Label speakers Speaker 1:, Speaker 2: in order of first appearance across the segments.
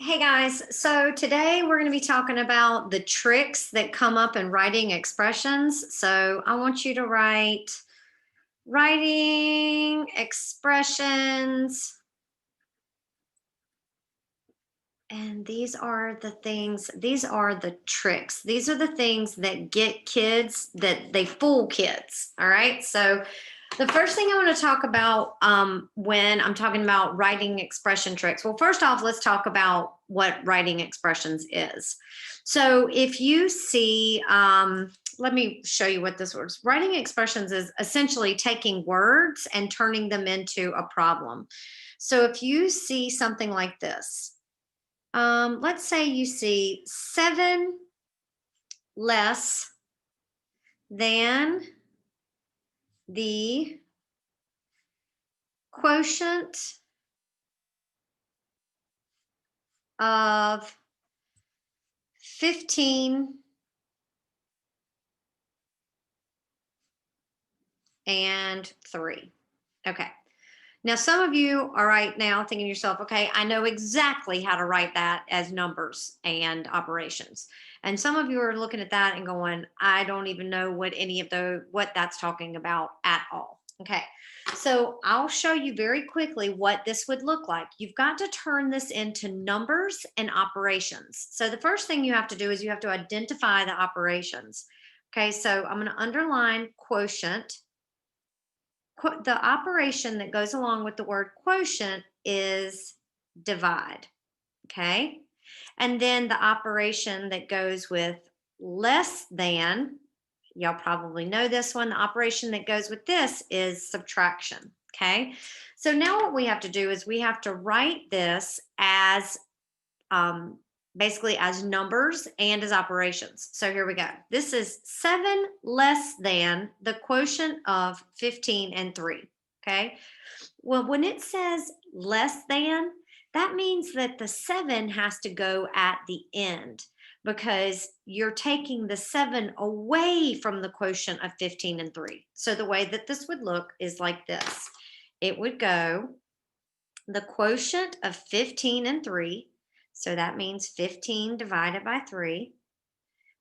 Speaker 1: Hey guys, so today we're going to be talking about the tricks that come up in writing expressions. So I want you to write writing expressions. And these are the things, these are the tricks. These are the things that get kids, that they fool kids. All right. So the first thing I want to talk about when I'm talking about writing expression tricks, well, first off, let's talk about what writing expressions is. So if you see, let me show you what this works. Writing expressions is essentially taking words and turning them into a problem. So if you see something like this, let's say you see 7 less than the quotient of 15 and 3. Okay. Now, some of you are right now thinking to yourself, okay, I know exactly how to write that as numbers and operations. And some of you are looking at that and going, I don't even know what any of what that's talking about at all. Okay. So I'll show you very quickly what this would look like. You've got to turn this into numbers and operations. So the first thing you have to do is you have to identify the operations. Okay. So I'm going to underline quotient. The operation that goes along with the word quotient is divide. Okay. And then the operation that goes with less than, y'all probably know this one. The operation that goes with this is subtraction. Okay. So now what we have to do is we have to write this as um, basically as numbers and as operations. So here we go. This is 7 less than the quotient of 15 and 3. Okay. Well, when it says less than, that means that the 7 has to go at the end because you're taking the 7 away from the quotient of 15 and 3. So the way that this would look is like this. It would go the quotient of 15 and 3. So that means 15 divided by 3.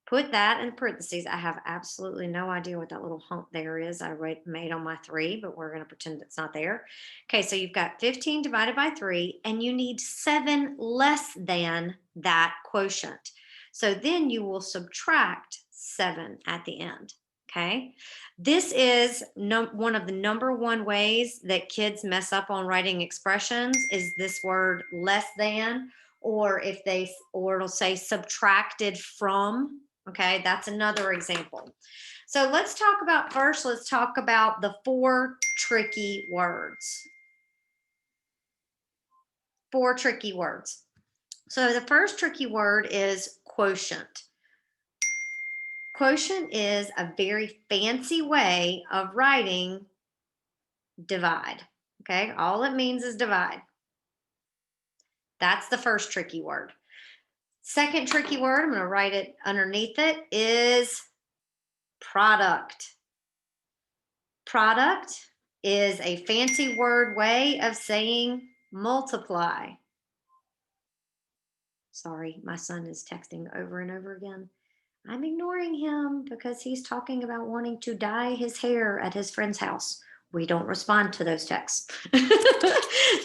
Speaker 1: Put that in parentheses. I have absolutely no idea what that little hump there is. I made on my 3, but we're going to pretend it's not there. Okay, so you've got 15 divided by 3, and you need 7 less than that quotient. So then you will subtract 7 at the end. Okay, this is one of the number one ways that kids mess up on writing expressions is this word less than, or it'll say subtracted from. Okay, that's another example. So let's talk about the 4 tricky words. 4 tricky words. So the first tricky word is quotient. Quotient is a very fancy way of writing divide. Okay, all it means is divide. That's the first tricky word. Second tricky word, I'm going to write it underneath it, is product. Product is a fancy word way of saying multiply. Sorry, my son is texting over and over again. I'm ignoring him because he's talking about wanting to dye his hair at his friend's house. We don't respond to those texts.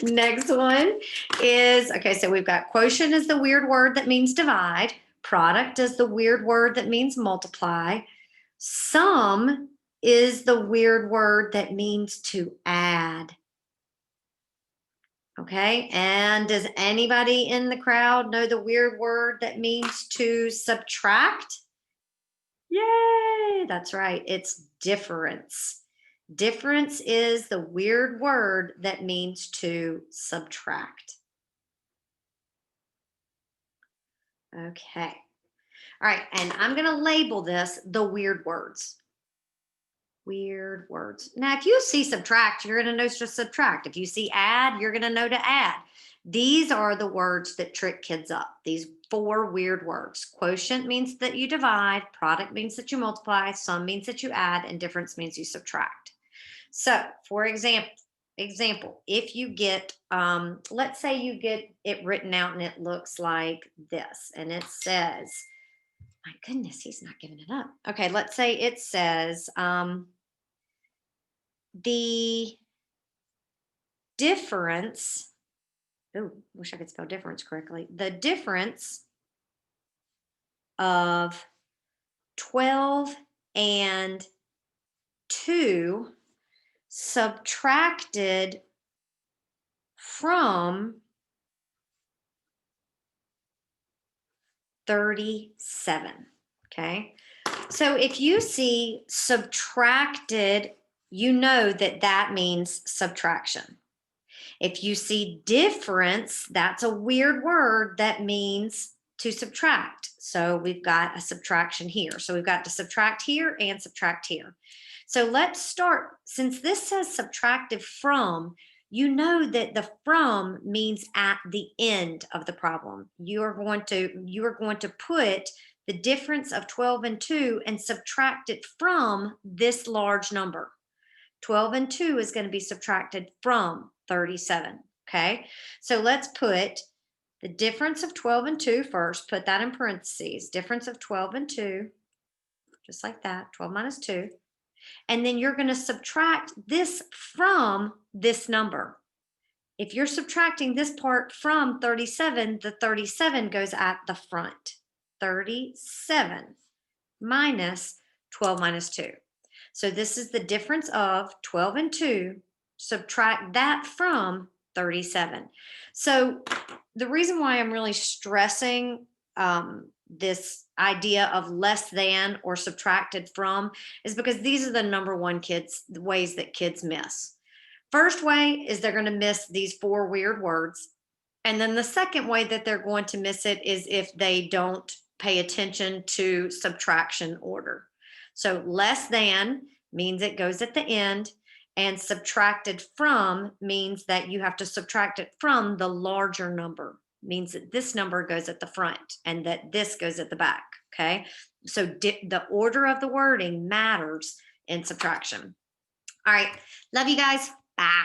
Speaker 1: Next one is, okay, so we've got quotient is the weird word that means divide. Product is the weird word that means multiply. Sum is the weird word that means to add. Okay, and does anybody in the crowd know the weird word that means to subtract? Yay, that's right, it's difference. Difference is the weird word that means to subtract. Okay, all right, and I'm going to label this the weird words. Weird words. Now, if you see subtract, you're going to know to subtract. If you see add, you're going to know to add. These are the words that trick kids up. These 4 weird words. Quotient means that you divide. Product means that you multiply. Sum means that you add. And difference means you subtract. So, for example, example, if you get, let's say you get it written out and it looks like this, and it says, my goodness, he's not giving it up. Okay, let's say it says, the difference, oh, wish I could spell difference correctly. The difference of 12 and 2 subtracted from 37. Okay. So if you see subtracted, you know that that means subtraction. If you see difference, that's a weird word that means to subtract. So we've got a subtraction here. So we've got to subtract here and subtract here. So let's start, since this says subtracted from, you know that the from means at the end of the problem. You are going to put the difference of 12 and 2 and subtract it from this large number. 12 and 2 is going to be subtracted from 37. Okay, so let's put the difference of 12 and 2 first, put that in parentheses, difference of 12 and 2, just like that, 12 minus 2. And then you're going to subtract this from this number. If you're subtracting this part from 37, the 37 goes at the front. 37 minus 12 minus 2. So this is the difference of 12 and 2. Subtract that from 37. So the reason why I'm really stressing this idea of less than or subtracted from is because these are the number one the ways that kids miss. First way is they're going to miss these 4 weird words. And then the second way that they're going to miss it is if they don't pay attention to subtraction order. So less than means it goes at the end, and subtracted from means that you have to subtract it from the larger number. Means that this number goes at the front and that this goes at the back. Okay, so the order of the wording matters in subtraction. All right, love you guys. Bye.